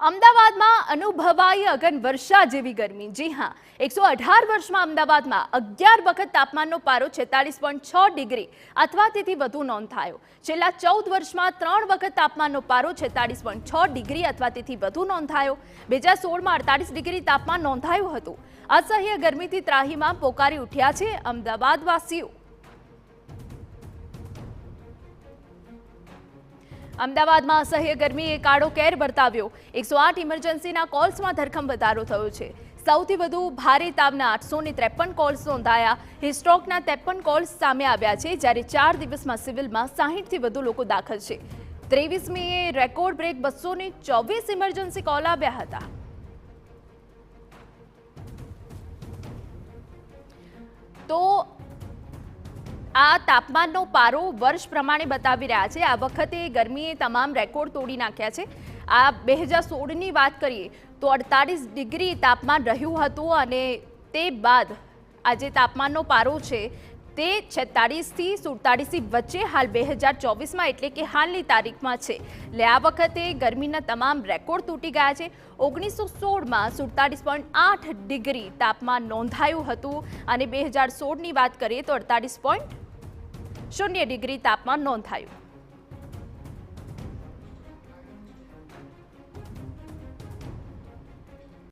અમદાવાદમાં અનુભવાઈ અગન વર્ષા જેવી ગરમી। જી હા, 118 વર્ષમાં અમદાવાદમાં 11 વખત તાપમાનનો પારો 46.6 ડિગ્રી અથવા તેથી વધુ નોંધાયો। છેલ્લા 14 વર્ષમાં 3 વખત તાપમાનનો પારો 46.6 ડિગ્રી અથવા તેથી વધુ નોંધાયો। 2016માં 48 ડિગ્રી તાપમાન નોંધાયું હતું। અસહ્ય ગરમીથી ત્રાહીમામ પોકારી ઉઠ્યા છે અમદાવાદવાસીઓ। અમદાવાદમાં અસહ્ય ગરમીએ કાળો કેર વર્તાવ્યો। 108 ઇમરજન્સીના કોલ્સમાં ધરખમ વધારો થયો છે। સૌથી વધુ ભારે તાવના 853 કોલ્સ નોંધાયા। હિસ્ટ્રોકના 53 કોલ્સ સામે આવ્યા છે, જ્યારે 4 દિવસમાં સિવિલમાં 60થી વધુ લોકો દાખલ છે। 23મીએ રેકોર્ડ બ્રેક 224 ઇમરજન્સી કોલ આવ્યા હતા। તો આ તાપમાનનો પારો વર્ષ પ્રમાણે બતાવી રહ્યા છે। આ વખતે ગરમીએ તમામ રેકોર્ડ તોડી નાખ્યા છે। આ 2016ની વાત કરીએ તો 48 ડિગ્રી તાપમાન રહ્યું હતું અને તે બાદ આજે તાપમાનનો પારો છે તે 46થી 47 વચ્ચે હાલ 2024માં એટલે કે હાલની તારીખમાં છે। એટલે આ વખતે ગરમીના તમામ રેકોર્ડ તૂટી ગયા છે। 1916માં 47.8 ડિગ્રી તાપમાન નોંધાયું હતું અને 2016ની વાત કરીએ તો 48.0 ડિગ્રી તાપમાન નોંધાયું।